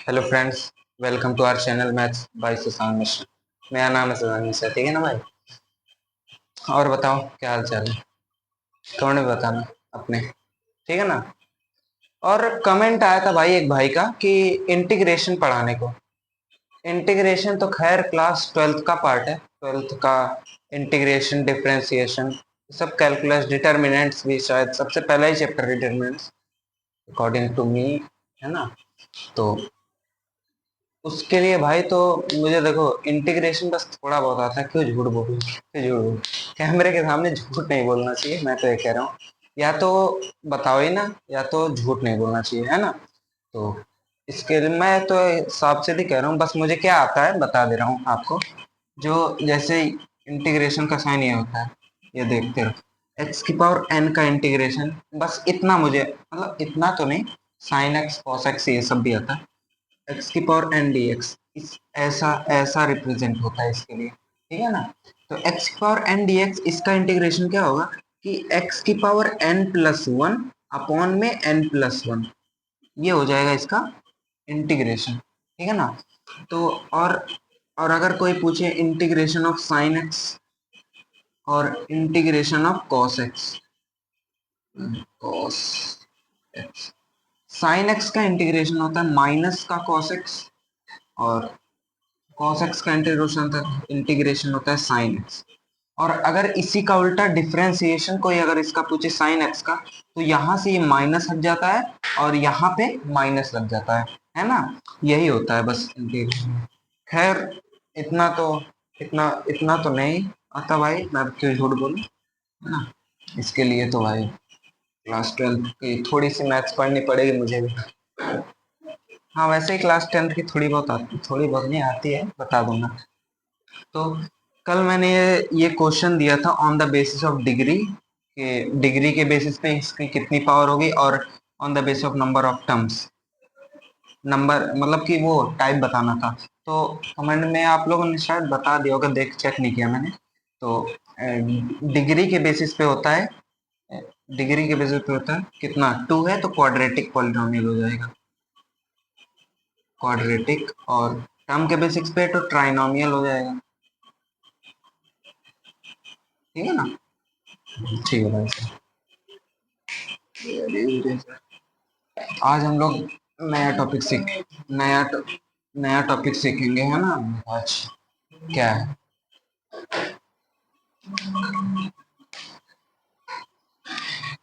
Hello friends, welcome to our channel maths by Sushant Mishra. मेरा नाम है सुशांत मिश्रा, ठीक है ना भाई। और बताओ क्या हाल चाल है, कौन है बताना अपने, ठीक है ना। और कमेंट आया था भाई एक भाई का कि इंटीग्रेशन पढ़ाने को। इंटीग्रेशन तो खैर क्लास 12th का पार्ट है, 12th का इंटीग्रेशन डिफरेंशिएशन सब कैलकुलस डिटर्मिनेंट्स भी शायद सबसे पहला ही chapter determinants according to me, है ना। तो उसके लिए भाई तो मुझे देखो इंटीग्रेशन बस थोड़ा बहुत आता है। क्यों झूठ बोलूं, क्यों झूठ बोलूं, कैमरे के सामने झूठ नहीं बोलना चाहिए। मैं तो ये कह रहा हूँ, या तो बताओ ही ना, या तो झूठ नहीं बोलना चाहिए, है ना। तो इसके लिए मैं तो साफ से ही कह रहा हूँ, बस मुझे क्या आता है बता दे रहा हूँ आपको। जो जैसे इंटीग्रेशन का साइन ये होता है, ये देखते रहो, एक्स की पावर एन का इंटीग्रेशन, बस इतना मुझे, मतलब इतना तो नहीं, साइन एक्स कॉस एक्स ये सब भी आता है। एक्स की पावर एन डी एक्स, इस ऐसा ऐसा रिप्रेजेंट होता है इसके लिए, ठीक है ना। तो एक्स की पावर एन डी एक्स, इसका इंटीग्रेशन क्या होगा कि एक्स की power n plus one upon में एन प्लस वन, ये हो जाएगा इसका इंटीग्रेशन, ठीक है ना। तो और अगर कोई पूछे इंटीग्रेशन ऑफ साइन एक्स और integration of cos x, cos x, sine x का इंटीग्रेशन होता है माइनस का कॉस एक्स, और cos x का इंटीग्रेशन होता है sin x। और अगर इसी का उल्टा डिफरेंशिएशन कोई अगर इसका पूछे sin x का, तो यहाँ से ये माइनस हट जाता है और यहाँ पे माइनस लग जाता है ना। यही होता है बस इंटीग्रेशन। खैर इतना तो, इतना तो नहीं आता भाई, मैं क्यों झूठ बोलूं, है ना। इसके लिए तो भाई क्लास 12 की थोड़ी सी मैथ्स पढ़नी पड़ेगी मुझे भी। हाँ वैसे ही क्लास 10th की थोड़ी बहुत आती, थोड़ी बहुत नहीं आती है, बता दूंगा। तो कल मैंने ये क्वेश्चन दिया था on the basis of degree, कि डिग्री के बेसिस पे इसकी कितनी पावर होगी, और on the basis of number of terms, number मतलब कि वो टाइप बताना था। तो कमेंट में आप लोगों ने शायद बता दिया होगा, देख चेक नहीं किया मैंने। तो डिग्री के बेसिस पे होता है, डिग्री के बेसिस पे होता है कितना, 2 है तो क्वाड्रेटिक पॉलिनोमियल हो जाएगा, क्वाड्रेटिक। और टर्म के बेसिस पे तो ट्राइनोमियल हो जाएगा, ठीक है ना। ठीक है भाई साहब, आज हम लोग नया टॉपिक नया नया टॉपिक सीखेंगे, है ना। आज क्या है,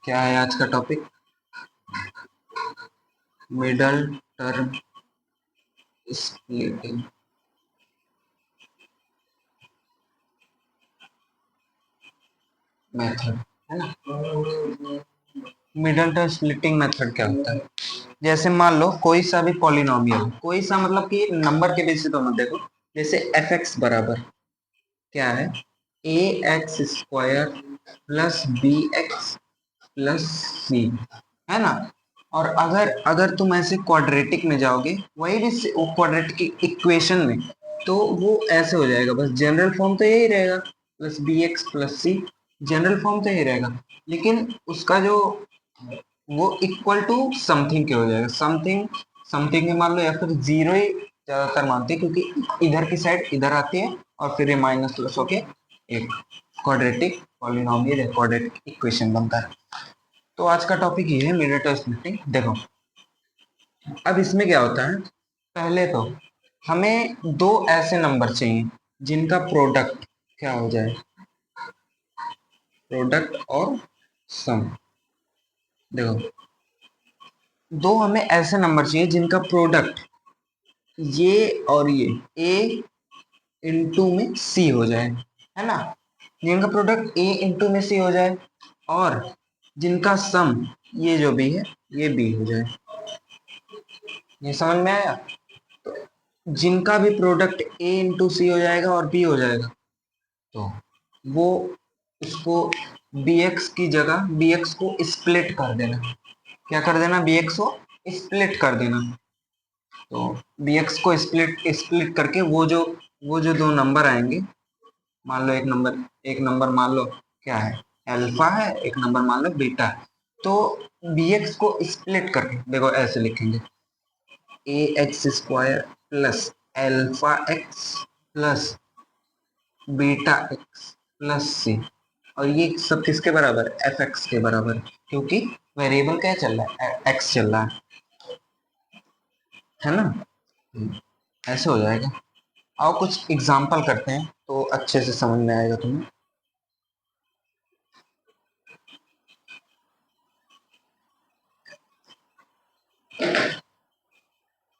क्या है आज का topic, middle term splitting method, है ना। मिडल टर्म स्प्लिटिंग मेथड क्या होता है, जैसे मान लो कोई सा भी पॉलिनोमियल, कोई सा मतलब कि नंबर के बेसिस पे मत देखो। जैसे एफ एक्स बराबर क्या है, a x square plus b x plus c, है ना। और अगर अगर तुम ऐसे क्वाड्रेटिक में जाओगे, वही भी क्वाड्रेटिक इक्वेशन में, तो वो ऐसे हो जाएगा, बस जनरल फॉर्म तो यही रहेगा, प्लस बी एक्स प्लस सी, जनरल फॉर्म तो यही रहेगा। लेकिन उसका जो वो इक्वल टू समथिंग के हो जाएगा, समथिंग समथिंग के मान लो, या फिर जीरो ही ज्यादातर मानते हैं, क्योंकि इधर की साइड इधर आती है और फिर ये माइनस प्लस होके एक क्वाड्रेटिक पॉलिनोमियल या क्वाड्रेटिक इक्वेशन बनता है। तो आज का टॉपिक ये है मिडल टर्म स्प्लिटिंग। देखो अब इसमें क्या होता है, पहले तो हमें दो ऐसे नंबर चाहिए जिनका प्रोडक्ट क्या हो जाए, प्रोडक्ट और सम। देखो दो हमें ऐसे नंबर चाहिए जिनका प्रोडक्ट ये और ये ए इंटू में सी हो जाए, है ना। जिनका प्रोडक्ट ए इंटू में सी हो जाए, और जिनका सम ये जो भी है ये बी हो जाए। ये समझ में आया। जिनका भी प्रोडक्ट ए इंटू सी हो जाएगा और बी हो जाएगा, तो वो उसको बी एक्स की जगह बी एक्स को स्प्लिट कर देना। क्या कर देना, बी एक्स को स्प्लिट कर देना। तो बी एक्स को स्प्लिट स्प्लिट करके वो जो दो नंबर आएंगे, मान लो एक नंबर मान लो क्या है, अल्फा है, एक नंबर मान लो बीटा है। तो bx को स्प्लिट करके देखो ऐसे लिखेंगे, a x square plus alpha x plus beta x plus c, और ये सब किसके बराबर, एफ एक्स के बराबर, क्योंकि वेरिएबल क्या चल रहा है, एक्स चल रहा है ना। ऐसे हो जाएगा। आओ कुछ एग्जाम्पल करते हैं तो अच्छे से समझ में आएगा तुम्हें।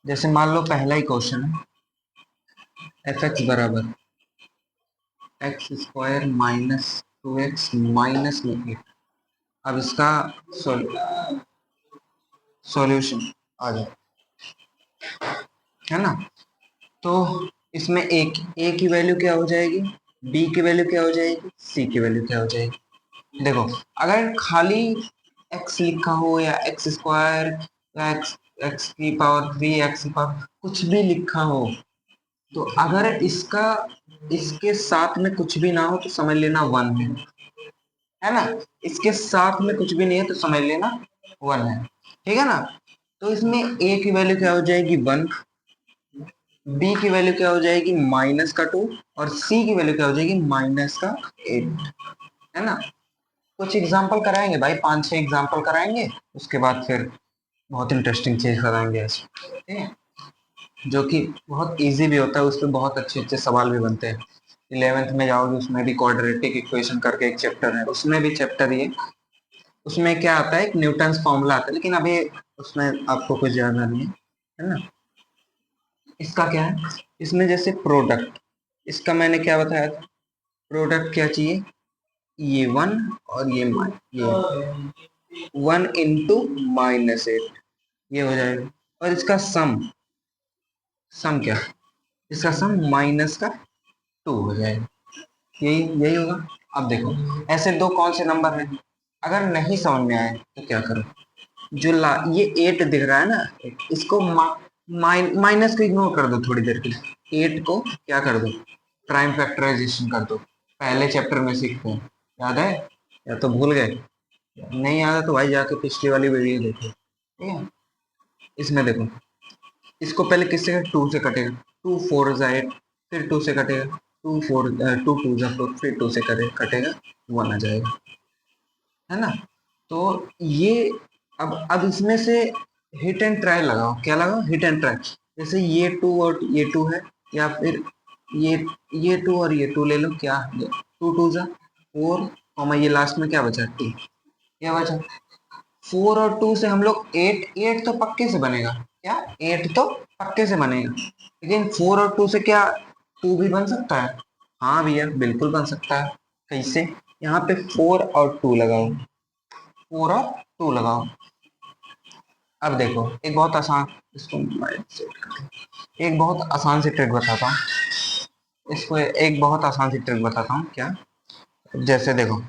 जैसे मान लो पहला ही क्वेश्चन है, एफ एक्स बराबर x square minus 2x minus में 8। अब इसका सॉल्यूशन आ जाए, है ना। तो इसमें ए की वैल्यू क्या हो जाएगी, बी की वैल्यू क्या हो जाएगी, सी की वैल्यू क्या हो जाएगी। देखो अगर खाली एक्स लिखा हो या एक्स स्क्वायर या एक्स एक्स की पावर 3 एक्स की पावर कुछ भी लिखा हो, तो अगर इसका इसके साथ में कुछ भी ना हो तो समझ लेना 1 है ना। इसके साथ में कुछ भी नहीं है तो समझ लेना 1 है, ठीक है ना। तो इसमें ए की वैल्यू क्या हो जाएगी 1, बी की वैल्यू क्या हो जाएगी -2, और सी की वैल्यू क्या हो जाएगी -8, है ना। कुछ एग्जाम्पल कराएंगे भाई, 5-6 एग्जाम्पल कराएंगे, उसके बाद फिर बहुत इंटरेस्टिंग चीज कराएंगे ऐसे, ठीक है, जो कि बहुत इजी भी होता है, उस पर बहुत अच्छे अच्छे सवाल भी बनते हैं। 11th में जाओगे उसमें भी क्वाड्रेटिक इक्वेशन करके एक चैप्टर है, उसमें भी चैप्टर ये, उसमें क्या आता है, एक न्यूटन्स फॉर्मूला आता है, लेकिन अभी उसमें आपको कुछ जानना नहीं है ना। इसका क्या है, इसमें जैसे प्रोडक्ट, इसका मैंने क्या बताया था, प्रोडक्ट क्या चाहिए, ये 1 और ये 1 इंटू -8, ये हो जाएगा। और इसका सम, सम क्या, इसका सम -2 हो जाएगा, यही यही होगा। अब देखो ऐसे दो कौन से नंबर हैं, अगर नहीं समझ में आए तो क्या करो, जो ये 8 दिख रहा है ना, इसको माइनस को इग्नोर कर दो थोड़ी देर के लिए, 8 को क्या कर दो, प्राइम फैक्टराइजेशन कर दो, पहले चैप्टर में सीखते हैं, याद है या तो भूल गए, नहीं याद है तो भाई जाके पिछली वाली वीडियो देखो, ठीक है। इसमें देखो, इसको पहले किससे, 2 से कटेगा, 2 4 जा 8, फिर 2 से कटेगा, 2 2 जा 4, फिर 2 से कटेगा 1 आ जाएगा, है ना। तो ये अब इसमें से हिट एंड ट्राई लगाओ, क्या लगाओ, हिट एंड ट्राई। जैसे ये 2 और ये 2 है, या फिर ये ये 2 और ये 2 ले लो, क्या 2 2 जा 4, और ये लास्ट में क्या बचा 2, क्या बचा 4, और 2 से हम लोग 8, 8 तो पक्के से बनेगा, क्या 8 तो पक्के से बनेगा, लेकिन 4 और 2 से क्या 2 भी बन सकता है, हाँ भैया बिल्कुल बन सकता है। कैसे, यहाँ पे 4 और 2 लगाओ, 4 और 2 लगाओ। अब देखो एक बहुत आसान, इसको एक बहुत आसान सी ट्रिक बताता हूँ, इसको एक बहुत आसान सी ट्रिक बताता हूँ, क्या, जैसे देखो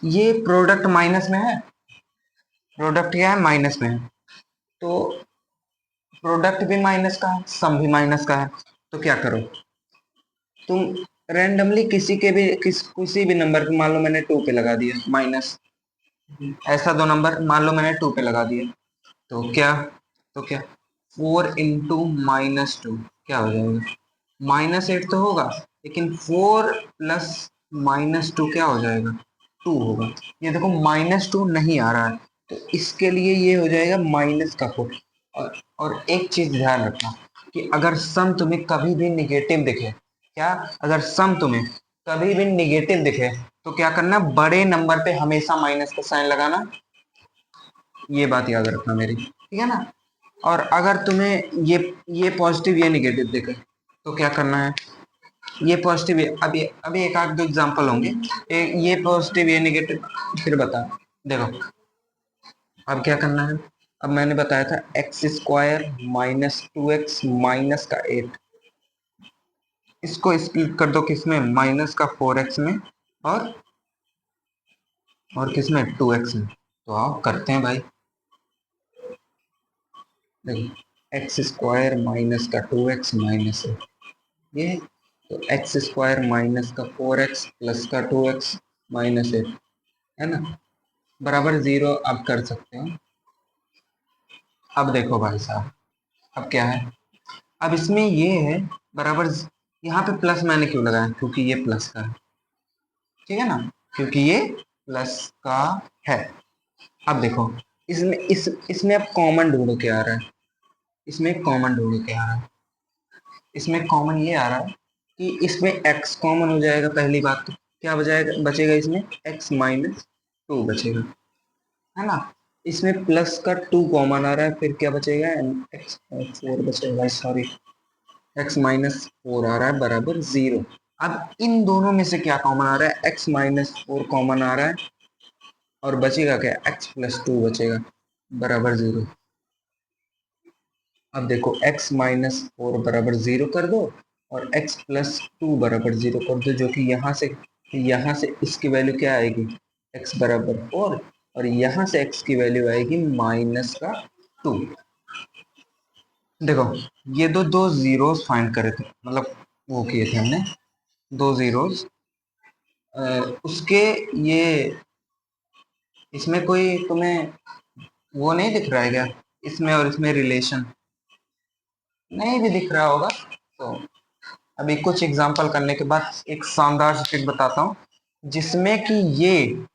ये प्रोडक्ट माइनस में है, प्रोडक्ट क्या है माइनस में है, तो प्रोडक्ट भी माइनस का है, सम भी माइनस का है, तो क्या करो तुम, रैंडमली किसी भी नंबर पे, मान लो मैंने 2 पे लगा दिया माइनस, ऐसा दो नंबर मान लो मैंने 2 पे लगा दिया, तो क्या, तो क्या 4 इंटू -2 क्या हो जाएगा, -8 तो होगा, लेकिन 4 प्लस -2 क्या हो जाएगा, 2 होगा। ये देखो -2 नहीं आ रहा है, तो इसके लिए ये हो जाएगा -4। और एक चीज ध्यान रखना कि अगर सम तुम्हें कभी भी निगेटिव दिखे, क्या, अगर सम तुम्हें कभी भी निगेटिव दिखे तो क्या करना, बड़े नंबर पे हमेशा माइनस का साइन लगाना, ये बात याद रखना मेरी, ठीक है ना। और अगर तुम्हें ये पॉजिटिव ये निगेटिव दिखे तो क्या करना है, ये पॉजिटिव अभी अभी एक आध दो एग्जांपल होंगे, ये पॉजिटिव ये निगेटिव, फिर बता, देखो अब क्या करना है, अब मैंने बताया था एक्स स्क्वायर -2x माइनस का 8, इसको स्प्लिट कर दो किसमें, -4x में, और किसमें 2x में, तो आओ करते हैं भाई। देखो एक्स स्क्वायर -2x माइनस है ये, तो एक्स स्क्वायर -4x प्लस का 2x -8, है ना, बराबर 0 अब कर सकते हो। अब देखो भाई साहब, अब क्या है, अब इसमें ये है बराबर, यहाँ पे प्लस मैंने क्यों लगाया, क्योंकि ये प्लस का है, ठीक है ना, क्योंकि ये प्लस का है। अब देखो, इसमें अब कॉमन ढूंढो क्या आ रहा है, इसमें कॉमन ढूंढो क्या आ रहा है, इसमें कॉमन ये आ रहा है कि इसमें x कॉमन हो जाएगा, पहली बात तो क्या बचाएगा, बचेगा इसमें x माइनस टू बचेगा, है ना। इसमें प्लस का टू कॉमन आ रहा है, फिर क्या बचेगा, x फोर बचेगा, सॉरी x माइनस फोर आ रहा है बराबर जीरो। अब इन दोनों में से क्या कॉमन आ रहा है, x माइनस फोर कॉमन आ रहा है, और बचेगा क्या, x प्लस टू बचेगा बराबर जीरो। अब देखो x माइनस फोर बराबर जीरो कर दो, और x प्लस टू बराबर जीरो कर दो, जो कि यहाँ से इसकी वैल्यू क्या आएगी, x बराबर फोर, और यहाँ से x की वैल्यू आएगी माइनस का टू। देखो, ये दो जीरोस फाइंड करे थे, मतलब वो किए थे हमने दो जीरोस, उसके ये इसमें कोई तुम्हें वो नहीं दिख रहा है क्या, इसमें और इसमें रिलेशन नहीं भी दिख रहा होगा, तो अभी कुछ एग्जांपल करने के बाद एक शानदार सी ट्रिक बताता हूँ, जिसमें कि ये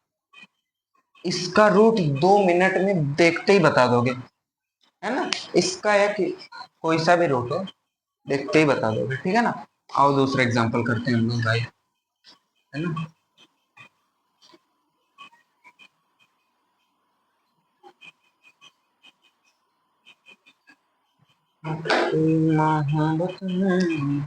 इसका रूट 2 मिनट में देखते ही बता दोगे, है ना। इसका या कि कोई सा भी रूट हो, देखते ही बता दोगे, ठीक है ना। आओ दूसरा एग्जांपल करते हैं हम लोग भाई, है ना। मोहब्बत में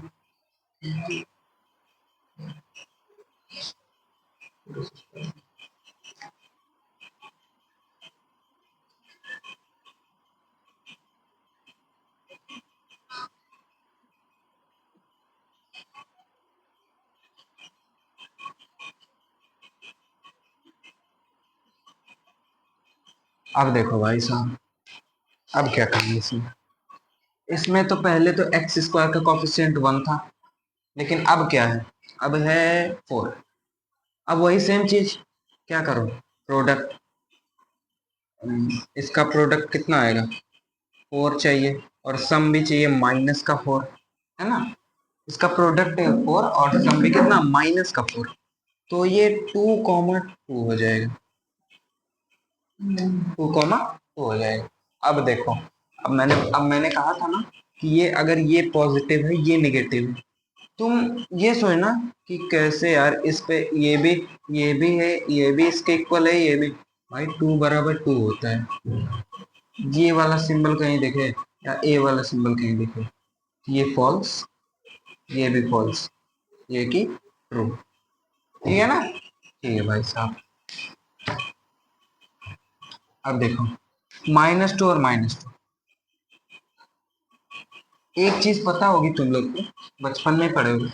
अब देखो भाई साहब, अब क्या करना है इसमें, इसमें तो पहले तो एक्स स्क्वायर का कॉफिशिएंट वन था, लेकिन अब क्या है, अब है फोर। अब वही सेम चीज, क्या करो, प्रोडक्ट, इसका प्रोडक्ट कितना आएगा, फोर चाहिए, और सम भी चाहिए माइनस का फोर, है ना। इसका प्रोडक्ट है फोर, और सम भी कितना, माइनस का फोर, तो ये टू कॉमा टू हो जाएगा, टू कॉमा टू हो जाएगा। अब देखो, अब मैंने कहा था ना कि ये अगर ये पॉजिटिव है ये नेगेटिव है, तुम ये सोचना कि कैसे यार, इस पे ये भी है, ये भी इसके इक्वल है, ये भी, भाई टू बराबर टू होता है, ये वाला सिंबल कहीं दिखे, या ए वाला सिंबल कहीं दिखे, ये फॉल्स, ये भी फॉल्स, ये की ट्रू, ठीक है ना। ठीक है भाई साहब, अब देखो, माइनस टू और माइनस टू, एक चीज पता होगी तुम लोग को, बचपन में पढ़े होगे,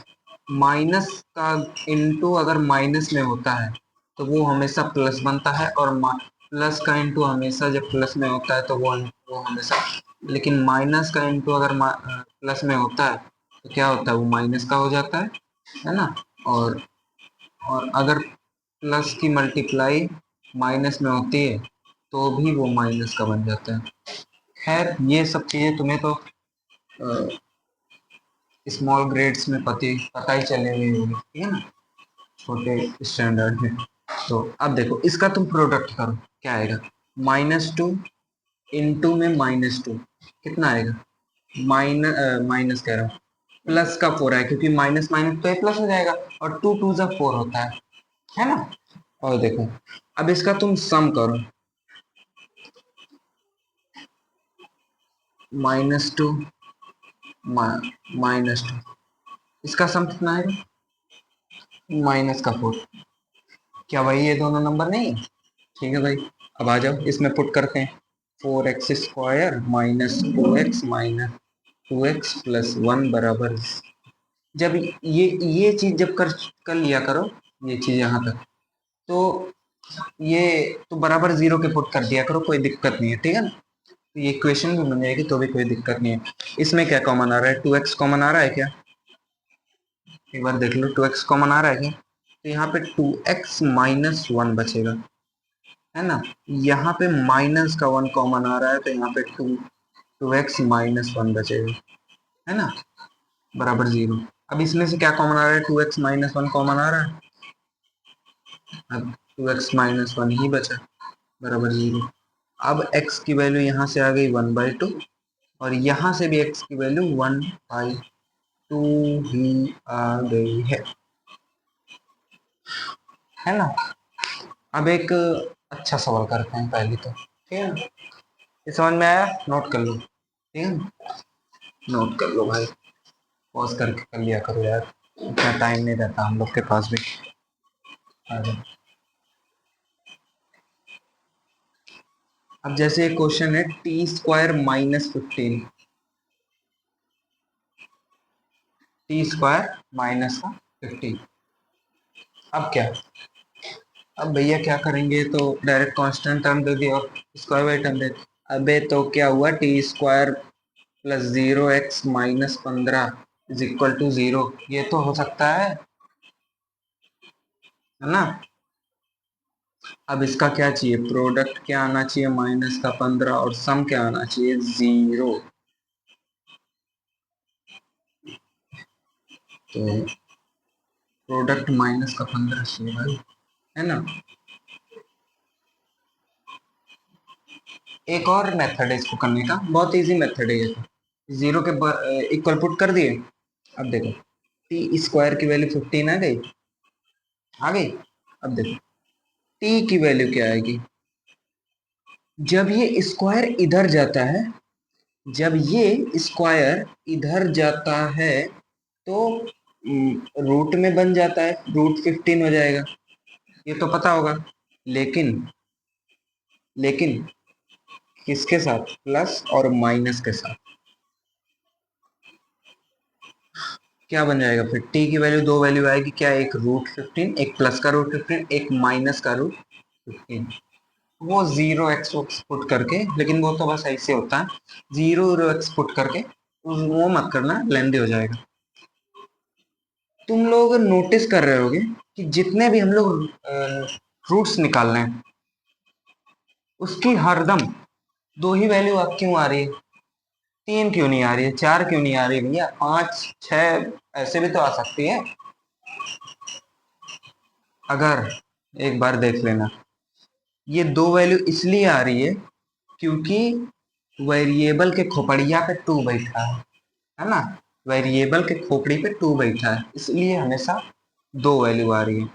माइनस का इंटू अगर माइनस में होता है तो वो हमेशा प्लस बनता है, और प्लस का इंटू हमेशा जब प्लस में होता है तो वो हमेशा, लेकिन माइनस का इंटू अगर प्लस में होता है तो क्या होता है, वो माइनस का हो जाता है ना। और और अगर प्लस की मल्टीप्लाई माइनस में होती है तो भी वो माइनस का बन जाता है। खैर, ये सब चीजें तुम्हें तो स्मॉल ग्रेड्स में पता ही चले हुए होंगे, ठीक है ना, छोटे स्टैंडर्ड में। तो अब देखो, इसका तुम प्रोडक्ट करो, क्या आएगा, माइनस टू इंटू में माइनस टू, कितना आएगा, माइनस कह रहा हूँ, प्लस का फोर है, क्योंकि माइनस माइनस तो प्लस हो जाएगा, और टू टू जब फोर होता है ना। और देखो, अब इसका तुम सम करो, माइनस टू माइनस टू, इसका सम कितना आएगा, माइनस का फोर, क्या भाई ये दोनों नंबर नहीं है, ठीक है भाई। अब आ जाओ, इसमें पुट करते हैं, four x square minus two x minus two x plus one बराबर, जब ये चीज जब कर लिया करो, ये चीज यहाँ तक, तो ये तो बराबर जीरो के पुट कर दिया करो, कोई दिक्कत नहीं है, ठीक है ना। तो ये इक्वेशन भी बन जाएगी, तो भी कोई दिक्कत नहीं है। इसमें क्या कॉमन आ रहा है, टू एक्स कॉमन आ रहा है क्या, एक बार देख लो, टू एक्स कॉमन आ रहा है क्या, तो यहाँ पे टू एक्स माइनस वन बचेगा, है ना। यहाँ पे माइनस का 1 कॉमन आ रहा है, तो यहाँ पे 2x माइनस 1 बचेगा, है ना, बराबर 0। अब इसमें से क्या कॉमन आ रहा है, 2x माइनस 1 कॉमन आ रहा है, अब 2x माइनस 1 ही बचा, बराबर 0। अब x की वैल्यू यहाँ से आ गई 1/2, और यहाँ से भी x की वैल्यू 1/2 ही आ गई है ना। अब एक अच्छा सवाल करते हैं पहले तो, ठीक है ना। ये समझ में आया, नोट कर लो, ठीक है, नोट कर लो भाई, पॉज करके कर लिया करो यार, इतना टाइम नहीं रहता हम लोग के पास भी। अब जैसे एक क्वेश्चन है t² माइनस 15, t² माइनस का 15। अब क्या, अब भैया क्या करेंगे, तो डायरेक्ट कांस्टेंट टर्म दे दिया और स्क्वायर बाई टर्म दे दिया। अबे तो क्या हुआ, t² plus 0x minus 15 is equal to 0, ये तो हो सकता है ना। अब इसका क्या चाहिए, प्रोडक्ट क्या आना चाहिए, माइनस का 15, और सम क्या आना चाहिए, 0। तो प्रोडक्ट माइनस का 15 चाहिए भाई, है ना। एक और मेथड है इसको करने का, बहुत इजी मेथड है ये तो। 0 के इक्वल पुट कर दिए। अब देखो, t² की वैल्यू 15 आ गई। अब देखो t की वैल्यू क्या आएगी, जब ये स्क्वायर इधर जाता है, जब ये स्क्वायर इधर जाता है तो रूट में बन जाता है, √15 हो जाएगा, ये तो पता होगा। लेकिन लेकिन किसके साथ, प्लस और माइनस के साथ, क्या बन जाएगा फिर, t की वैल्यू, दो वैल्यू आएगी क्या, एक √15, एक प्लस का √15, एक माइनस का √15। वो 0x पुट करके, लेकिन वो तो बस ऐसे होता है, 0x पुट करके, वो मत करना, लेंदी हो जाएगा। तुम लोग नोटिस कर रहे होगे कि जितने भी हम लोग रूट्स निकाल रहे हैं, उसकी हरदम दो ही वैल्यू अब क्यों आ रही है, 3 क्यों नहीं आ रही है, 4 क्यों नहीं आ रही है भैया, 5 6 ऐसे भी तो आ सकती है। अगर एक बार देख लेना, ये दो वैल्यू इसलिए आ रही है क्योंकि वेरिएबल के खोपड़िया पे 2 बैठा है ना, वेरिएबल के खोपड़ी पे 2 बैठा है, इसलिए हमेशा दो वैल्यू आ रही है।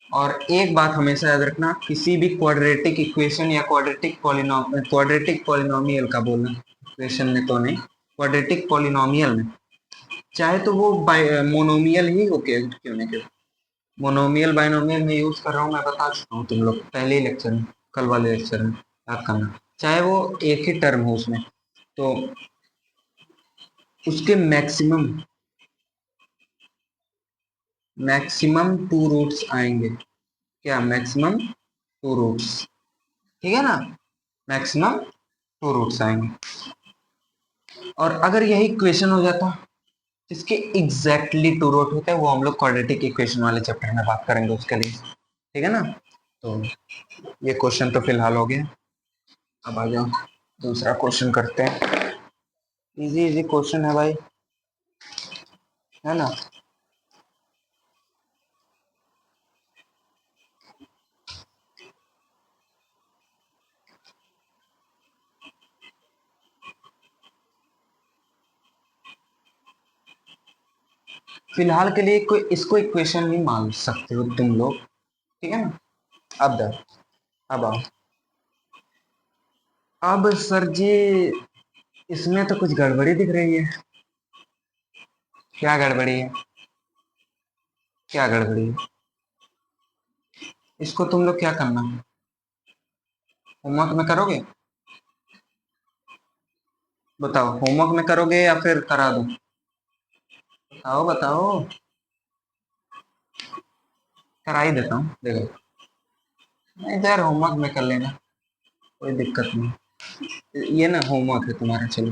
और एक बात हमेशा याद रखना, किसी भी क्वाड्रेटिक इक्वेशन या क्वाड्रेटिक पॉलिनोमियल का बोलना, इक्वेशन में तो नहीं, क्वाड्रेटिक पॉलिनोमियल में, चाहे तो वो मोनोमियल ही हो के क्यों नहीं, क्यों मोनोमियल बाइनोमियल में यूज कर रहा हूँ, मैं बता चुका हूँ तुम लोग पहले ही लेक्चर में, कल वाले लेक्चर में, याद करना, चाहे वो एक ही टर्म हो उसमें, तो उसके मैक्सिमम 2 रूट्स आएंगे, क्या मैक्सिमम 2 रूट्स, ठीक है ना, मैक्सिमम 2 रूट्स आएंगे। और अगर यही इक्वेशन हो जाता, जिसके एग्जैक्टली 2 रूट होते हैं, वो हम लोग क्वाड्रेटिक इक्वेशन वाले चैप्टर में बात करेंगे उसके लिए, ठीक है ना। तो ये क्वेश्चन तो फिलहाल हो गया, अब आ जाओ दूसरा क्वेश्चन करते हैं। इजी इजी क्वेश्चन है भाई, है ना। फिलहाल के लिए कोई इसको इक्वेशन नहीं मान सकते हो तुम लोग, ठीक है ना। अब आओ, अब सर जी इसमें तो कुछ गड़बड़ी दिख रही है, क्या गड़बड़ी है, क्या गड़बड़ी है, इसको तुम लोग क्या करना, होमवर्क में करोगे, बताओ होमवर्क में करोगे या फिर करा दूं, बताओ बताओ, करा ही देता हूँ देखो, नहीं तो यार होमवर्क में कर लेना, कोई दिक्कत नहीं, ये ना होमवर्क है तुम्हारा, चलो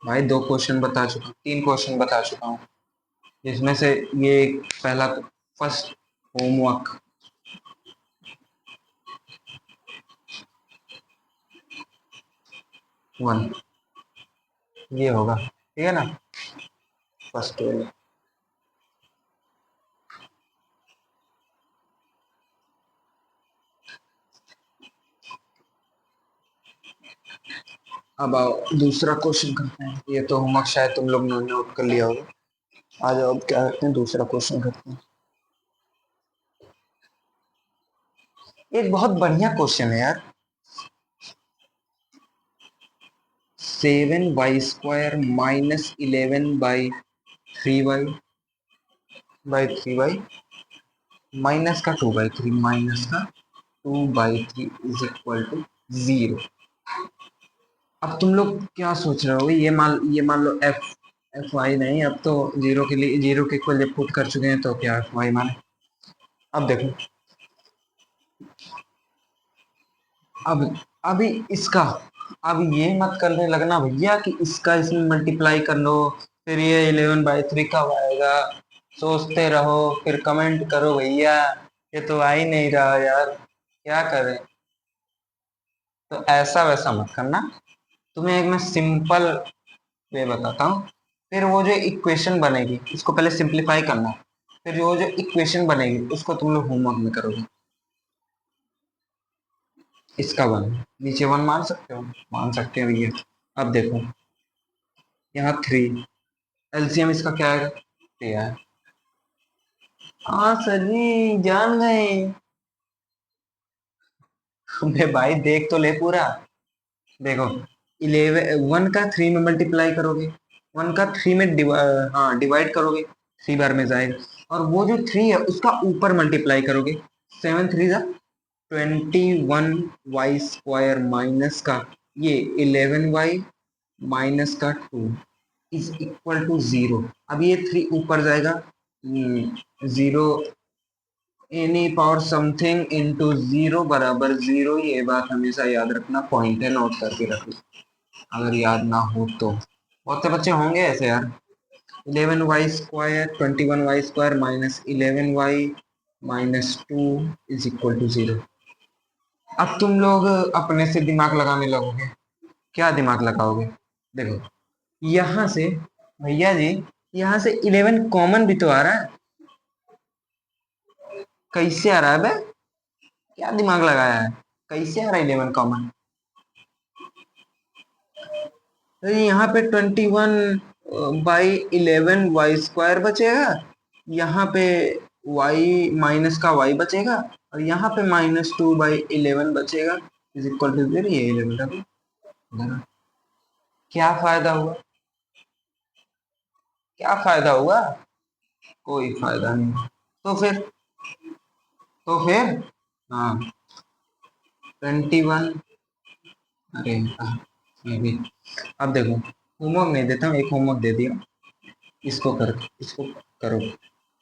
भाई 2 क्वेश्चन बता चुका हूँ, 3 क्वेश्चन बता चुका हूँ, इसमें से ये पहला फर्स्ट होमवर्क, 1 ये होगा, ठीक है ना, फर्स्ट वे। अब आओ दूसरा क्वेश्चन करते हैं। ये तो होमवर्क शायद तुम लोग ने नोट कर लिया होगा। आ जाओ, अब क्या करते हैं, दूसरा क्वेश्चन करते हैं। एक बहुत बढ़िया क्वेश्चन है यार। 7y² माइनस 11/3y माइनस का 2/3 माइनस का 2/3 इज इक्वल टू 0। अब तुम लोग क्या सोच रहे हो, ये मान लो एफ वाई नहीं, अब तो जीरो के लिए, जीरो के इक्वल जब पुट कर चुके हैं तो क्या एफ वाई माने। अब देखो, अब अभी इसका, अब ये मत करने लगना भैया कि इसका इसमें मल्टीप्लाई कर लो, फिर ये 11/3 कब आएगा, सोचते रहो फिर कमेंट करो भैया ये तो आ ही नहीं रहा यार, क्या करें। तो ऐसा वैसा मत करना, तुम्हें एक मैं सिंपल वे बताता हूँ। फिर वो जो इक्वेशन बनेगी इसको पहले सिंप्लीफाई करना, फिर वो जो इक्वेशन बनेगी उसको तुम लोग होमवर्क में करोगे। इसका वन, नीचे वन मान सकते हो, मान सकते हो ये। अब देखो यहाँ 3, एलसीएम इसका क्या आएगा, 3 है। हाँ सर जी जान गए। अबे भाई देख तो ले पूरा, देखो 11 1 का 3 में मल्टीप्लाई करोगे, 1 का 3 में हाँ डिवाइड करोगे, 3 बार में जाएगा, और वो जो 3 है उसका ऊपर मल्टीप्लाई करोगे, 7 3 जा 21y² माइनस का ये 11y माइनस का 2 इज इक्वल टू 0। अब ये 3 ऊपर जाएगा, 0 एनी पावर समथिंग इंटू 0 बराबर 0। ये बात हमेशा याद रखना, पॉइंट है, नोट करके रखना अगर याद ना हो तो। बहुत से बच्चे होंगे ऐसे यार। 11y² 21y² minus 11y minus 2 is equal to 0। अब तुम लोग अपने से दिमाग लगाने लगोगे। क्या दिमाग लगाओगे, देखो यहाँ से, भैया जी यहाँ से 11 कॉमन भी तो आ रहा है, कैसे आ रहा है बे, क्या दिमाग लगाया है, कैसे आ रहा है 11 कॉमन। तो यहाँ पे 21/11 y² बचेगा, यहाँ पे y माइनस का y बचेगा, और यहाँ पे -2/11 बचेगा इज इक्वल टू 0। ये 11 का क्या फायदा हुआ, क्या फायदा हुआ, कोई फायदा नहीं। तो फिर हाँ 21, अरे ये भी। अब देखो होमवर्क नहीं देता हूँ, एक होमवर्क दे दिया, इसको करो।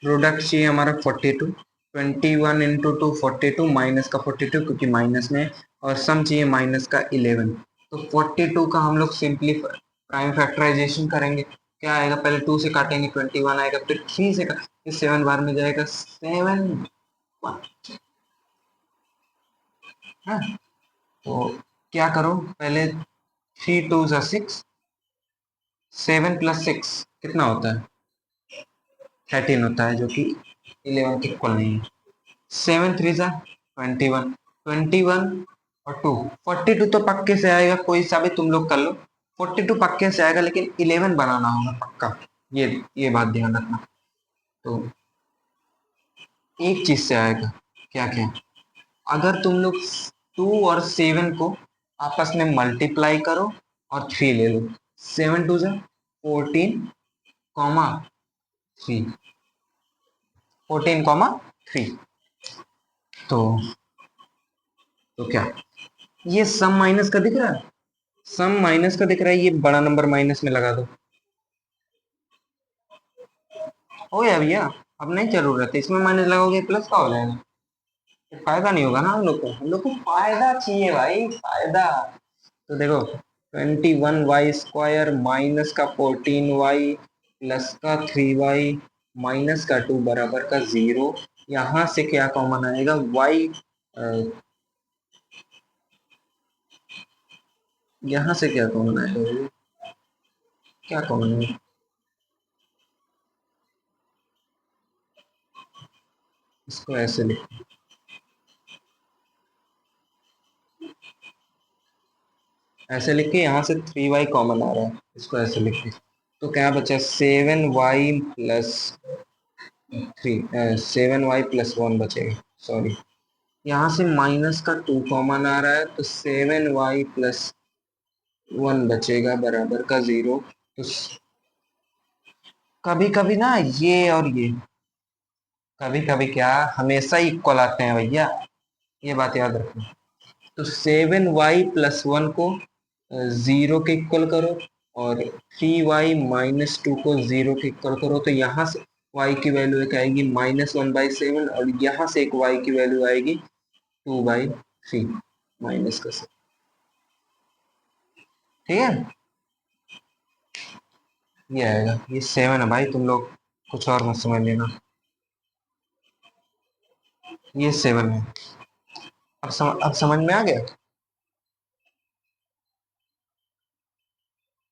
प्रोडक्ट चाहिए हमारा 42, 21 इंटू 2 42 माइनस का 42 क्योंकि माइनस में, और सम चाहिए माइनस का 11। तो 42 का हम लोग सिंपली प्राइम फैक्टराइजेशन करेंगे, क्या आएगा, पहले 2 से काटेंगे 21 आएगा, फिर 3 से फिर 7 बार में जाएगा 7। हाँ तो क्या करो पहले, 3 2 6, 7 + 6 कितना होता है, 13 होता है, जो कि 11 के इक्वल नहीं है। 7 3 21, 21 और 2 42 तो पक्के से आएगा, कोई सा भी तुम लोग कर लो, 42 पक्के से आएगा, लेकिन 11 बनाना होगा पक्का, ये बात ध्यान रखना। तो एक चीज से आएगा, क्या क्या, अगर तुम लोग 2 और 7 को आपस में मल्टीप्लाई करो और 3 ले लो, 7 2 14 कॉमा 3, 14 कॉमा 3। तो क्या ये सम माइनस का दिख रहा है, सम माइनस का दिख रहा है, ये बड़ा नंबर माइनस में लगा दो, हो गया भैया। अब नहीं जरूरत है, इसमें माइनस लगाओगे प्लस का हो जाएगा, फायदा नहीं होगा ना हम लोग को फायदा चाहिए भाई, फायदा। तो देखो 21y² माइनस का 14y प्लस का 3y माइनस का 2 बराबर का 0। यहाँ से क्या कॉमन आएगा, y यहाँ से क्या कॉमन आएगा, क्या कॉमन है? इसको ऐसे लिख, ऐसे लिख के यहाँ से 3y कॉमन आ रहा है, इसको ऐसे लिख के, तो क्या बचा 7y+1 बचेगा, सॉरी, यहाँ से माइनस का 2 कॉमन आ रहा है, तो 7y+1 बचेगा बराबर का 0। तो कभी कभी ना ये और ये कभी कभी क्या हमेशा इक्वल आते हैं भैया, ये बात याद रखना। तो 7y+1 को 0 के इक्वल करो, और 3y-2 को 0 के इक्वल करो, तो यहाँ से y की वैल्यू एक आएगी -1/7, और यहाँ से एक y की वैल्यू आएगी 2/3 माइनस का 7। ठीक है, ये आएगा, ये 7 है भाई, तुम लोग कुछ और मत समझ लेना, ये 7 है। अब समझ में आ गया।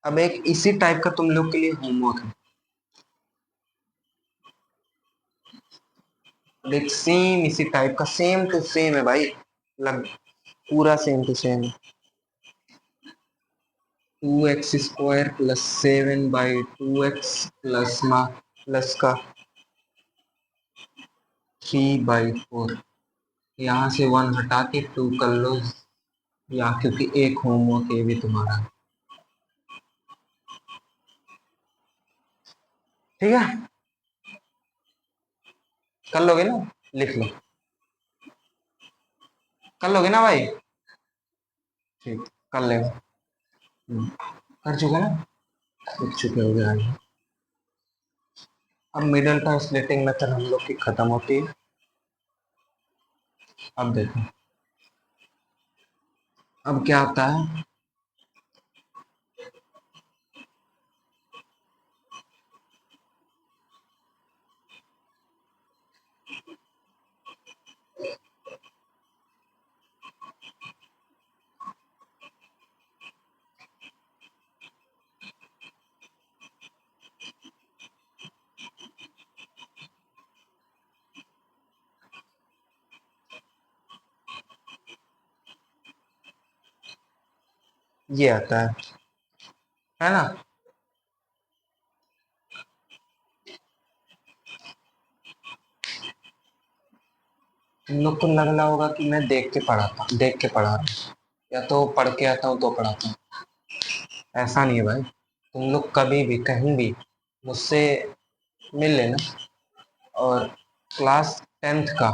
अब एक इसी टाइप का तुम लोग के लिए होमवर्क है, देख सेम इसी टाइप का, सेम टू सेम है भाई, लग पूरा same to same. 2x² + 7/2x plus का 3/4, यहाँ से 1 हटा के 2 कर लो, या क्योंकि एक होमवर्क ये भी तुम्हारा है। ठीक है, कर लोगे ना, लिख लो, कर लोगे ना भाई, ठीक, कर लेगा। कर चुके ना, लिख चुके हो गया। अब मिडल टर्म स्प्लिटिंग मेथड हम लोग की खत्म होती है। अब देखो, अब क्या आता है, ये आता है ना। तुम लोग को लग रहा होगा कि मैं देख के पढ़ा रहा हूँ, या तो पढ़ के आता हूँ तो पढ़ाता हूँ, ऐसा नहीं है भाई। तुम लोग कभी भी कहीं भी मुझसे मिल लेना, और क्लास 10th का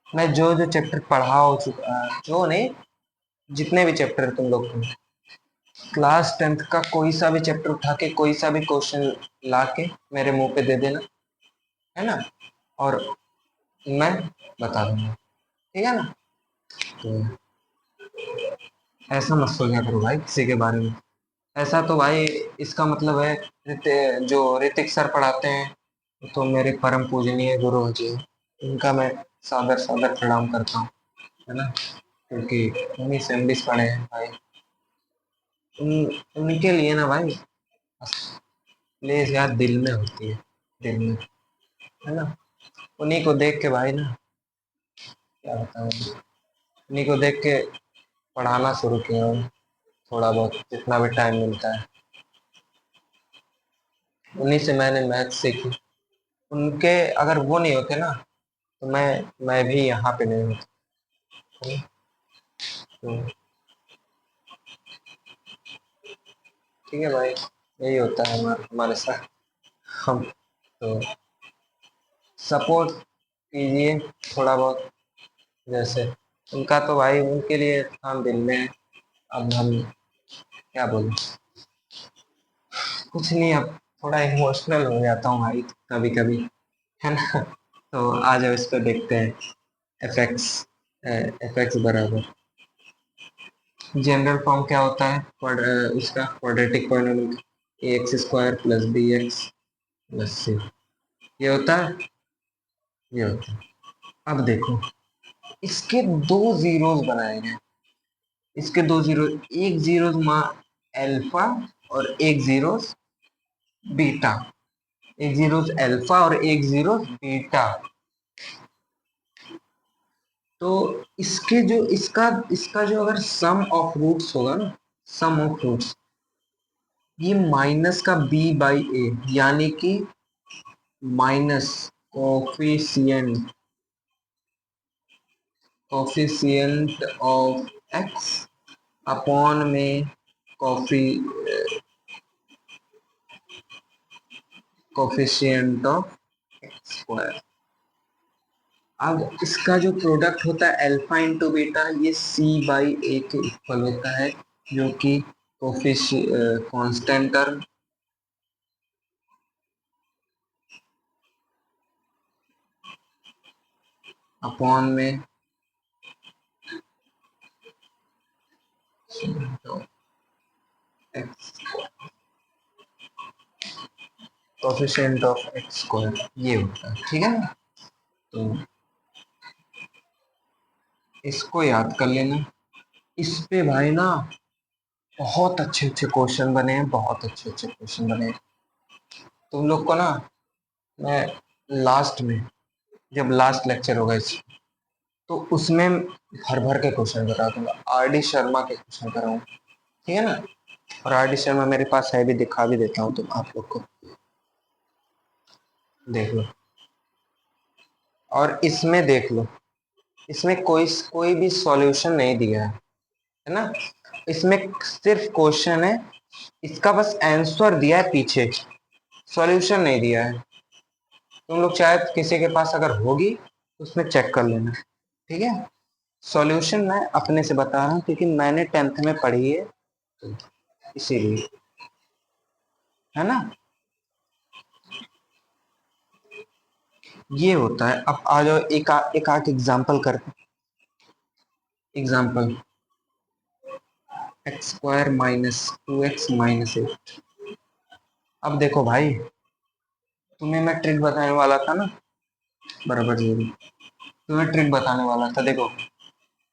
मैं जो जो चैप्टर पढ़ा हो चुका, जो नहीं, जितने भी चैप्टर तुम लोग को, क्लास 10th का कोई सा भी चैप्टर उठा के कोई सा भी क्वेश्चन ला के मेरे मुंह पे दे देना, है ना, और मैं बता दूंगा, ठीक है ना। तो ऐसा मत सोचा करो भाई किसी के बारे में, ऐसा तो भाई, इसका मतलब है जो ऋतिक सर पढ़ाते हैं तो मेरे परम पूजनीय गुरु जी हैं, उनका मैं सादर सादर प्रणाम करता हूँ, है ना, क्योंकि उन्हीं से हम भी पढ़े हैं भाई। उन उनके लिए ना भाई, प्लेस यार दिल में होती है, दिल में, है ना, उन्हीं को देख के भाई ना, क्या बताऊँ, उन्हीं को देख के पढ़ाना शुरू किया हूँ, थोड़ा बहुत जितना भी टाइम मिलता है, उन्हीं से मैंने मैथ सीखी। उनके अगर वो नहीं होते ना, तो मैं भी यहाँ पे नहीं होता। तो ठीक है भाई, यही होता है हमारे साथ, हम तो सपोर्ट कीजिए थोड़ा बहुत, जैसे उनका तो भाई उनके लिए हम दिल में है। अब हम क्या बोलें, कुछ नहीं, अब थोड़ा इमोशनल हो जाता हूँ भाई कभी कभी, है ना। तो आ जाओ इस पर देखते हैं, एफ एक्स बराबर, जनरल फॉर्म क्या होता है, उसका quadratic polynomial, ax² + bx + c, ये होता है, ये होता है। अब देखो, इसके दो जीरोस बनाए गए, इसके दो जीरो, एक जीरो अल्फा और एक जीरो बीटा, एक जीरो अल्फा और एक जीरो बीटा। तो इसके जो इसका इसका जो अगर सम ऑफ रूट्स होगा ना, सम ऑफ रूट्स, ये माइनस का b बाई ए, यानी कि minus coefficient coefficient of x upon में कॉफी कोफिशिएंट ऑफ एक्स स्क्वायर। अब इसका जो प्रोडक्ट होता है अल्फा इंटू बीटा, ये c बाई ए के इक्वल होता है, जो कि कांस्टेंट टर्म अपॉन में x, coefficient of x square, ये होता है। ठीक है ना, तो इसको याद कर लेना। इस पे भाई ना बहुत अच्छे अच्छे क्वेश्चन बने हैं, बहुत अच्छे अच्छे क्वेश्चन बने हैं। तुम लोग को ना मैं लास्ट में, जब लास्ट लेक्चर होगा इस, तो उसमें भर भर के क्वेश्चन बता दूंगा, आर डी शर्मा के क्वेश्चन कराऊंगा। ठीक है ना, और आर डी शर्मा मेरे पास है भी, दिखा भी देता हूँ तुम आप लोग को, देख लो। और इसमें देख लो, इसमें कोई कोई भी सॉल्यूशन नहीं दिया है ना, इसमें सिर्फ क्वेश्चन है, इसका बस आंसर दिया है पीछे, सॉल्यूशन नहीं दिया है। तुम लोग शायद किसी के पास अगर होगी तो उसमें चेक कर लेना। ठीक है, सॉल्यूशन मैं अपने से बता रहा हूँ क्योंकि मैंने 10th में पढ़ी है, तो इसीलिए, है ना। ये होता है। अब आ जाओ एक आध एग्जाम्पल करते हैं। Example x square minus 2x minus 8। अब देखो भाई, तुम्हें मैं ट्रिक बताने वाला था ना, बराबर जी, तुम्हें ट्रिक बताने वाला था। देखो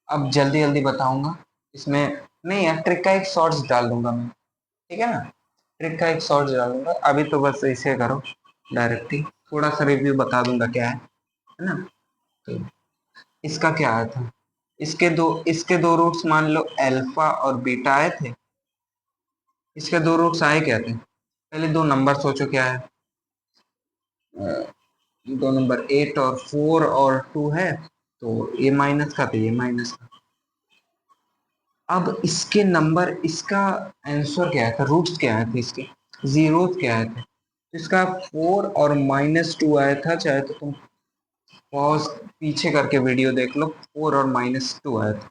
अब जल्दी जल्दी बताऊंगा, इसमें नहीं यार, ट्रिक का एक शॉर्ट्स डाल दूंगा मैं। ठीक है ना, ट्रिक का एक शॉर्ट्स डाल दूंगा, अभी तो बस इसे करो डायरेक्टली, थोड़ा सा रिव्यू बता दूंगा क्या है ना। तो इसका क्या आया था, इसके दो रूट्स मान लो अल्फा और बीटा आए थे। इसके दो रूट्स आए क्या थे, पहले दो नंबर सोचो क्या है। दो नंबर 8 और 4 और 2 है, तो ये माइनस का, तो ये माइनस का। अब इसके नंबर, इसका आंसर क्या आया था, रूट्स क्या आए थे इसके, जीरोस क्या आए थे। तो इसका 4 और -2 आया था, चाहे तो तुम पॉज पीछे करके वीडियो देख लो, 4 और -2 आया था।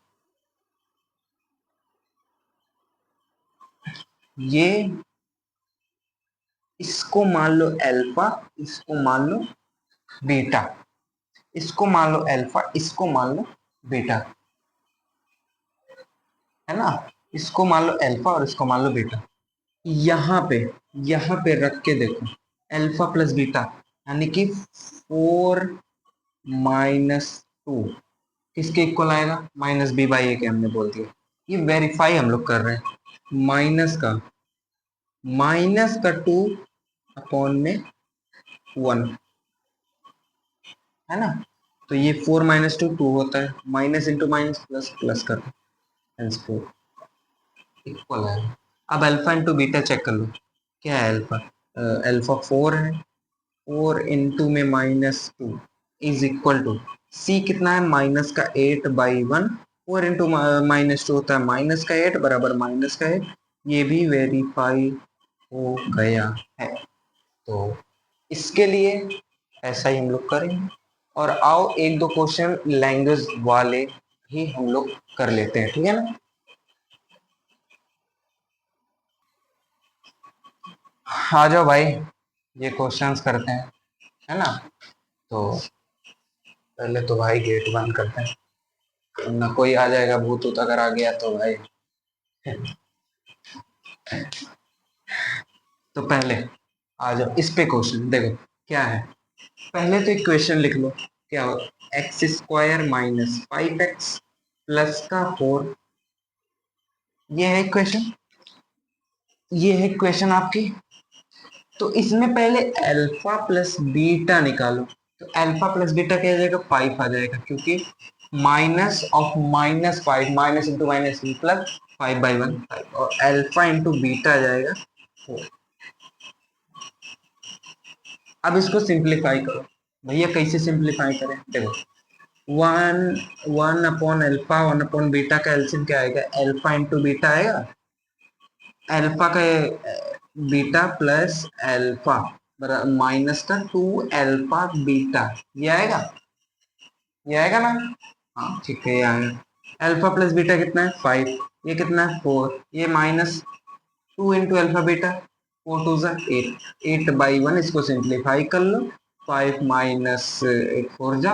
ये इसको मान लो अल्फा, इसको मान लो बीटा, इसको मान लो अल्फा, इसको मान लो बीटा, है ना। इसको मान लो अल्फा और इसको मान लो बीटा। यहाँ पे यहाँ पे रख के देखो, अल्फा प्लस बीटा यानी कि 4 -2 किसके इक्वल आएगा, -b/a के हमने बोल दिया। ये वेरीफाई हम लोग कर रहे हैं, माइनस का 2 अपॉन में 1, है ना। तो ये 4 -2 2 होता है, minus into minus plus, plus कर दो, इक्वल है। अब अल्फा इंटू बीटा चेक कर लो, क्या है अल्फा, अल्फा 4 है, 4 इंटू में -2 इज इक्वल टू, सी कितना है माइनस का 8/1, 4 इंटू -2 होता है -8 बराबर -8। ये भी वेरीफाई हो गया है। तो इसके लिए ऐसा ही हम लोग करेंगे। और आओ एक दो क्वेश्चन लैंग्वेज वाले ही हम लोग कर लेते हैं, ठीक है ना। आ जाओ भाई, ये क्वेश्चंस करते हैं, है ना। तो पहले तो भाई गेट बंद करते हैं, वरना कोई आ जाएगा, भूत ऊत अगर आ गया तो भाई। तो पहले आ जाओ इस पे, क्वेश्चन देखो क्या है। पहले तो एक क्वेश्चन लिख लो, क्या हो, x square minus 5x plus का 4 ये है इक्वेशन, ये है इक्वेशन आपकी। तो इसमें पहले अल्फा प्लस बीटा निकालो। तो अल्फा प्लस बीटा क्या आ जाएगा, 5 आ जाएगा, क्योंकि minus of minus 5, minus into minus plus 5/1 5, और अल्फा इंटू बीटा आ जाएगा 4। अब इसको सिंप्लीफाई करो। भैया कैसे सिंप्लीफाई करें, देखो, one one upon alpha, one upon beta का एलसीएम क्या आएगा, अल्फा इंटू बीटा आएगा, अल्फा का बीटा प्लस अल्फा माइनस का 2 अल्फा बीटा, ये आएगा, ये आएगा ना। हाँ ठीक है, ये आएगा। अल्फा प्लस बीटा कितना है, 5, ये कितना है 4, ये minus 2 into alpha beta, 4 two ज़ा 8, 8/1, इसको सिंप्लीफाई कर लो। 5 माइनस 8 4 जा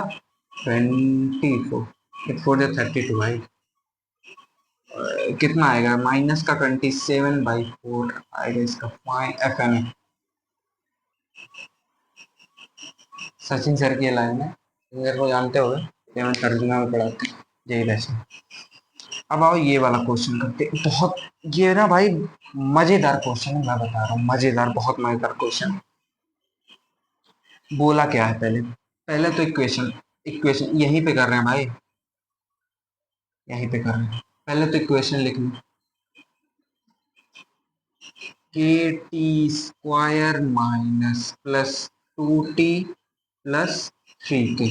24, 8 4 जा 32 भाई। कितना आएगा, माइनस का 27/4 आएगा इसका एफ एन। सचिन सर की लाइन है, मेरे को जानते हो, ये मैं तर्जुमा में पढ़ाते हैं, यही वैसे। अब आओ ये वाला क्वेश्चन करते हैं। बहुत, ये ना भाई मजेदार क्वेश्चन है, मैं बता रहा हूँ, मजेदार, बहुत मजेदार क्वेश्चन। बोला क्या है पहले, पहले तो इक्वेशन, इक्वेशन यहीं पे कर रहे हैं भाई, यहीं पे कर रहे हैं। पहले तो इक्वेशन लिख लो, के T square minus plus 2t plus 3t।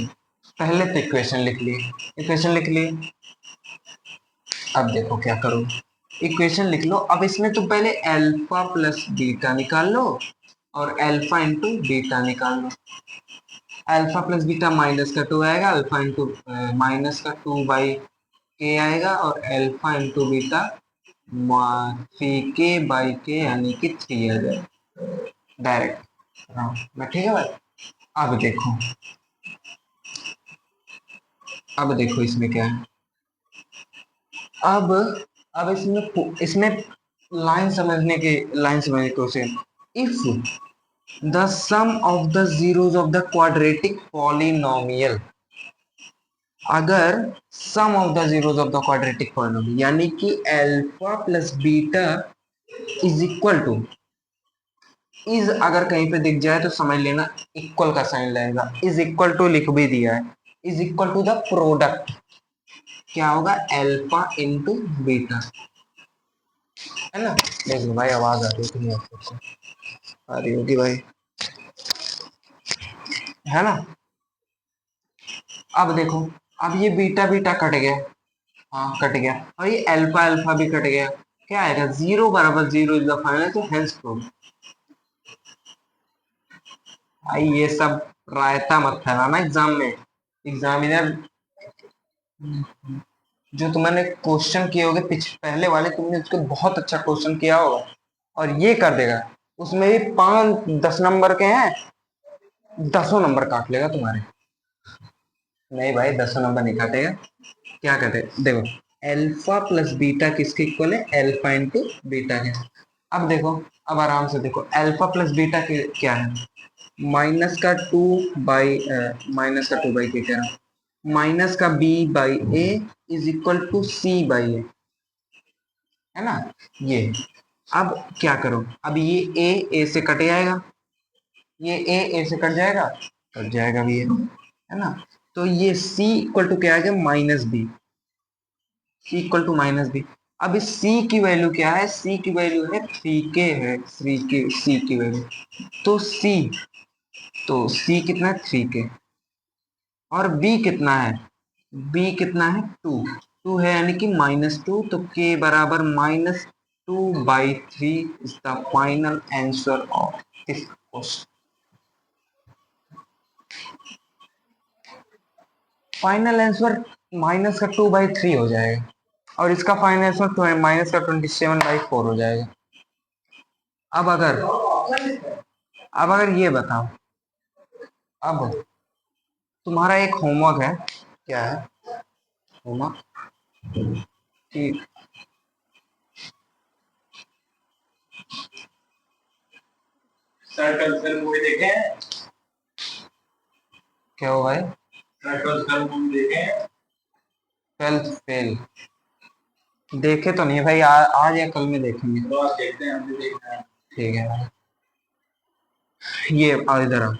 पहले तो इक्वेशन लिख लिए, इक्वेशन लिख लिए। अब देखो क्या करो, इक्वेशन लिख लो। अब इसमें तो पहले अल्फा प्लस बीटा निकाल लो, और अल्फा इंटू बीटा निकाल लो। अल्फा प्लस बीटा माइनस का 2 आएगा, अल्फा इंटू माइनस का 2/k आएगा, और अल्फा इंटू बीटा 3k/k यानी कि 3 आ जाएगा डायरेक्ट। हाँ मैं ठीक है भाई। अब देखो, अब देखो इसमें क्या है। अब अब इसमें इसमें लाइन समझने की कोशिश। If the sum of the zeros of the quadratic polynomial, अगर sum of the zeros of the quadratic polynomial यानी कि alpha plus beta is equal to, is अगर कहीं पे दिख जाए तो समझ लेना इक्वल का साइन लगेगा, इज इक्वल टू लिख भी दिया है, is equal to the product क्या होगा, अल्फा इंटू बीटा, है ना। देखो भाई आवाज आ रही है कि नहीं आपको, आ रही होगी भाई, है ना। अब देखो, अब ये बीटा बीटा कट गया, हाँ कट गया, और ये अल्फा अल्फा भी कट गया, क्या आएगा, 0 बराबर 0 इज द फाइनल, तो हेंस प्रूव। भाई ये सब रायता मत फैलाना एग्जाम में, एग्जामिनर जो तुमने क्वेश्चन किए होगे पहले वाले, तुमने उसके बहुत अच्छा क्वेश्चन किया होगा और ये कर देगा, उसमें भी 5-10 नंबर के हैं, 10 नंबर काट लेगा तुम्हारे। नहीं भाई 10 नंबर नहीं काटेगा, क्या कहते हैं देखो, अल्फा प्लस बीटा किसके इक्वल है, अल्फा इंटू बीटा के। अब देखो, अब आराम से देखो, अल्फा प्लस बीटा के क्या है, माइनस का 2 बाई के कह रहा हूँ, माइनस का b/a is equal to c/a, है ना। ये अब क्या करो, अब ये a से कट जाएगा, ये a से कट जाएगा, कट जाएगा भी ये, है ना। तो ये c इक्वल टू क्या आ गया, -b, c equal to -b। अब इस c की वैल्यू क्या है, c की वैल्यू है 3k है, 3k c की वैल्यू, तो c कितना है 3k, और b कितना है, b कितना है 2 है, यानी कि -2, तो k बराबर -2/3 is the final answer of this question. Final answer minus का 2/3 हो जाएगा, और इसका फाइनल आंसर माइनस का 27/4 हो जाएगा। अब अगर अब अगर ये बताओ, अब तुम्हारा एक होमवर्क है, क्या है होमवर्क, कि सर कल फिल्म मूवी देखे हैं, क्या हो भाई, सर कल फिल्म मूवी देखे हैं, ट्वेल्थ फेल, देखे तो नहीं भाई, आज या कल में देखेंगे। तो आज देखते हैं, हमने देखना है। ठीक है भाई। ये आओ इधर आओ।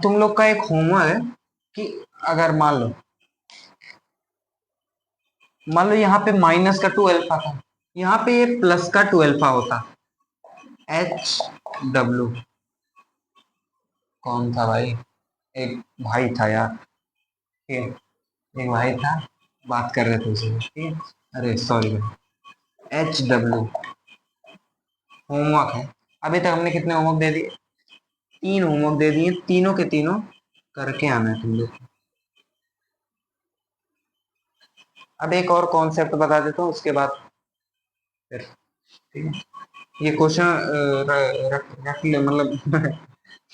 तुम लोग का एक होमवर्क है कि अगर मान लो यहाँ पे माइनस का 2 अल्फा था, यहाँ पे ये प्लस का 2 अल्फा होता। एच डब्ल्यू कौन था भाई? एक भाई था यार, ठीक है, एक भाई था, बात कर रहे थे उसे, ठीक है। अरे सॉरी भाई। एच डब्ल्यू होमवर्क है। अभी तक हमने कितने होमवर्क दे दिए? 3 होमवर्क दे दिए, तीनों के तीनों करके आना है तुम लोग। अब एक और कॉन्सेप्ट बता देता हूँ, उसके बाद फिर, ठीक है। ये क्वेश्चन रख ले, मतलब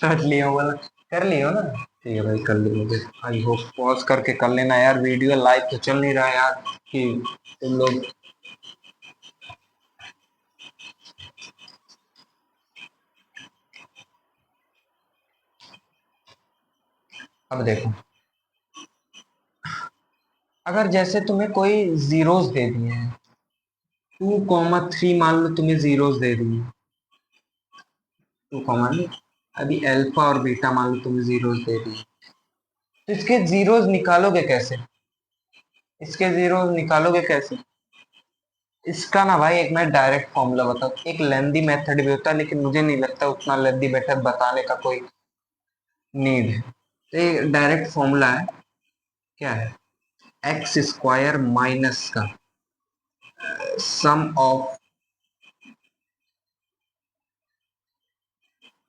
रख लिया वाला, कर लियो ना? ठीक है भाई, कर लियो। आई होप पॉज करके कर लेना यार, वीडियो लाइव तो चल नहीं रहा यार कि तुम लोग। अब देखो, अगर जैसे तुम्हें कोई जीरोस दे दिए हैं, 2,3 मान लो तुम्हें जीरोस दे दिए, 2 कॉमा नहीं, अभी अल्फा और बीटा मान लो तुम्हें जीरोस दे दिए, तो इसके जीरोस निकालोगे कैसे? इसके जीरोस निकालोगे कैसे? इसका ना भाई, एक मैं डायरेक्ट फॉर्मूला बताऊं, एक लेंदी मेथड भी होता है, लेकिन मुझे नहीं लगता उतना लेंदी मेथड बताने का कोई नीड है। तो ये डायरेक्ट फॉर्मूला है, क्या है? एक्स स्क्वायर माइनस का सम ऑफ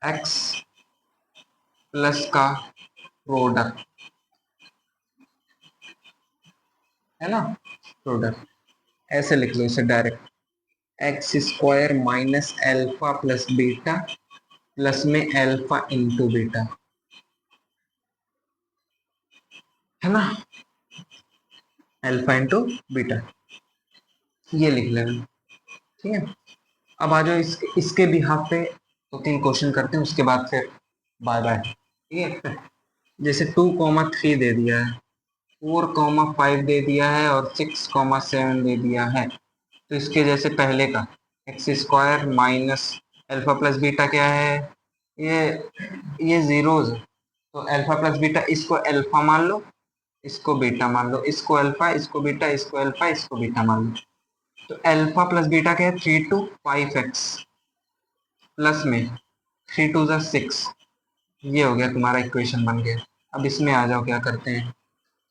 एक्स प्लस का प्रोडक्ट, है ना? प्रोडक्ट, ऐसे लिख लो इसे direct, x square minus alpha plus beta plus में एल्फा इंटू बीटा, है ना? एल्फा इंटू बीटा, ये लिख लेना, ठीक है। अब आ जाओ इसके बिहाफ पे तो 3 क्वेश्चन करते हैं, उसके बाद फिर बाय बाय, ठीक है। जैसे 2,3 दे दिया है, 4,5 दे दिया है और 6,7 दे दिया है, तो इसके जैसे पहले का x square minus alpha plus beta क्या है? ये ये जीरोज है, तो अल्फा प्लस बीटा, इसको अल्फा मान लो, इसको बीटा मान लो, इसको अल्फा, इसको बीटा, इसको अल्फा, इसको बीटा मान लो। तो अल्फा प्लस बीटा क्या है? 3 to 5x प्लस में 3 to 6, ये हो गया तुम्हारा इक्वेशन बन गया। अब इसमें आ जाओ, क्या करते हैं?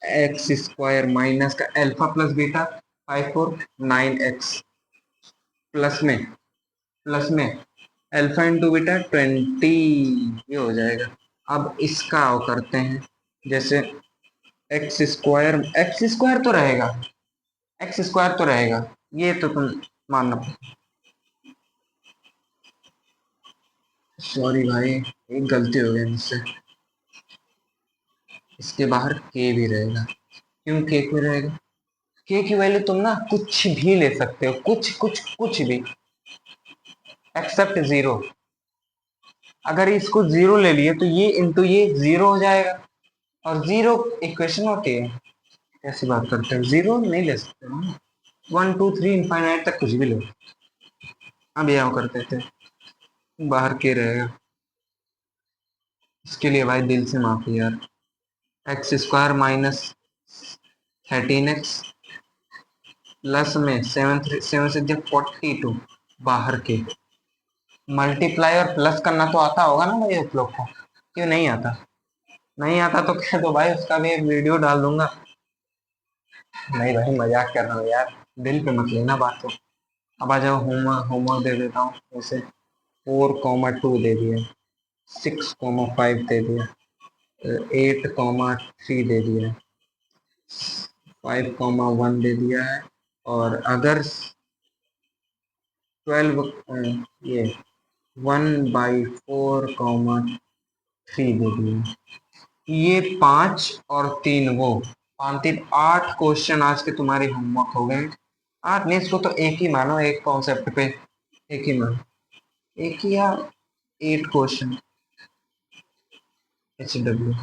एक्स स्क्वायर माइनस का alpha plus beta 5 4 9x plus में अल्फा इंटू बीटा 20, ये हो जाएगा। अब इसका आओ करते हैं, जैसे एक्स स्क्वायर तो रहेगा, एक्स स्क्वायर तो रहेगा, ये तो तुम मानना। सॉरी भाई, एक गलती हो गई मुझसे, इसके बाहर के भी रहेगा। क्यों के क्यों रहेगा? के की वैल्यू तुम ना कुछ भी ले सकते हो, कुछ कुछ कुछ भी, एक्सेप्ट जीरो। अगर इसको जीरो ले लिए तो ये इंटू ये जीरो हो जाएगा, और जीरो इक्वेशन होती है। कैसी बात करते हो, जीरो नहीं ले सकते ना, 1 2 3 इनफाइनाइट तक कुछ भी लो। अब यह करते थे, बाहर के रहेगा, इसके लिए भाई दिल से माफी यार। X square minus 13x plus में 7 से जब 42, बाहर के मल्टीप्लाई और प्लस करना तो आता होगा ना भाई आप लोग को? क्यों नहीं आता? नहीं आता तो कह दो भाई, उसका भी एक वीडियो डाल दूंगा। नहीं भाई, मजाक कर रहा हूँ यार, दिल पे मत लेना बात को। अब आ जाओ, होमवर्क होमवर्क दे देता हूँ। जैसे 4,2 दे दिया, 6,5 दे दिया, 8,3 दे दिया, 5,1 दे दिया है, और अगर 12, ये 1/4,3 दे दिया, ये 5 और 3 वो 5 3 8 क्वेश्चन आज के तुम्हारे होमवर्क हो गए। 8 नहीं, इसको तो एक ही मानो, एक कॉन्सेप्ट पे एक ही मानो, एक ही या 8 क्वेश्चन। HW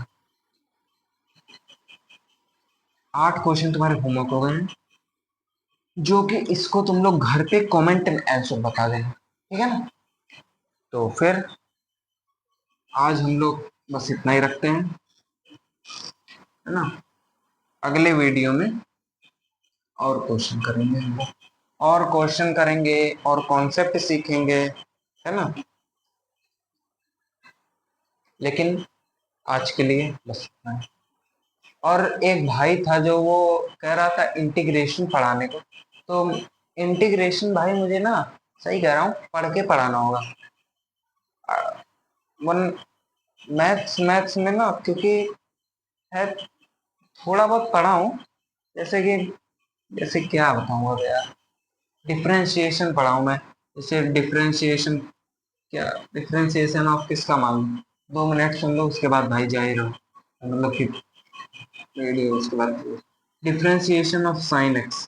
8 क्वेश्चन तुम्हारे होमवर्क हो गए हैं, जो कि इसको तुम लोग घर पे कमेंट में आंसर बता देना, ठीक है ना। तो फिर आज हम लोग बस इतना ही रखते हैं, है ना। अगले वीडियो में और क्वेश्चन करेंगे हम लोग, और क्वेश्चन करेंगे और कॉन्सेप्ट सीखेंगे, है ना। लेकिन आज के लिए बस इतना ही। और एक भाई था जो वो कह रहा था इंटीग्रेशन पढ़ाने को, तो इंटीग्रेशन भाई मुझे ना, सही कह रहा हूँ, पढ़ के पढ़ाना होगा। वन मैथ्स मैथ्स में ना, क्योंकि है, थोड़ा बहुत पढ़ा हूँ, जैसे कि, जैसे क्या बताऊँ अब यार, डिफरेंशिएशन पढ़ा हूँ मैं। जैसे डिफरेंशिएशन, क्या डिफरेंशिएशन ऑफ किसका मालूम, 2 मिनट सुन लो उसके बाद भाई जा ही रहो, मतलब कि वीडियो उसके बाद। Differentiation of sine x,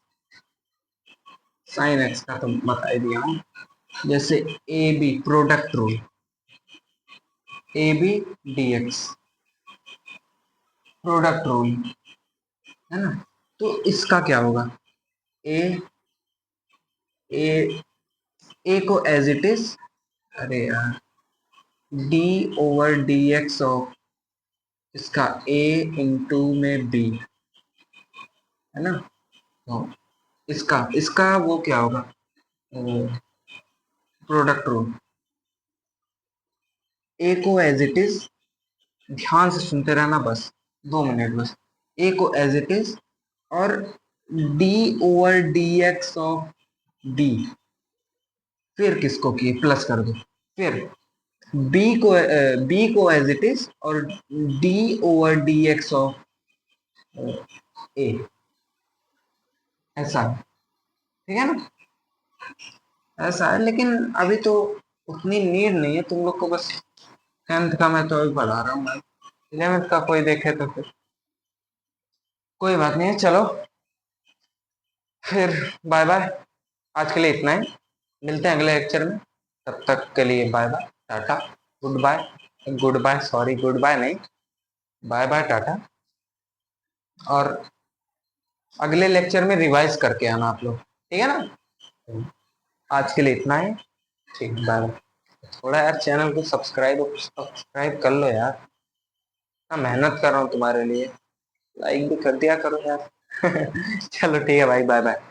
sine x का तो बता ही दिया हूँ। जैसे a b product rule, a b d x product rule, है ना। तो इसका क्या होगा, ए ए ए को एज इट इज, अरे यार, D over d x of इसका ए इंटू में बी, है ना। तो इसका इसका वो क्या होगा, प्रोडक्ट रूल। ए को एज इट इज, ध्यान से सुनते रहना बस, 2 मिनट बस। ए को एज इट इज, और d over d x of B, फिर किसको किए प्लस कर दो, फिर बी को एज इट इज, और d over d x of A, ऐसा, ठीक है ना। ऐसा है, लेकिन अभी तो उतनी नीड नहीं है तुम लोग को, बस 10th का मैं तो अभी पढ़ा रहा हूँ मैं, 11th का कोई देखे तो फिर कोई बात नहीं है, चलो फिर बाय बाय। आज के लिए इतना ही, मिलते हैं अगले लेक्चर में, तब तक के लिए bye bye tata, goodbye, goodbye sorry, goodbye नहीं, बाय बाय टाटा। और अगले लेक्चर में रिवाइज करके आना आप लोग, ठीक है ना। आज के लिए इतना ही, ठीक, बाय बाय। थोड़ा यार चैनल को सब्सक्राइब सब्सक्राइब कर लो यार, मैं मेहनत कर रहा हूँ तुम्हारे लिए, लाइक भी कर दिया करो यार। चलो ठीक है भाई, बाय बाय।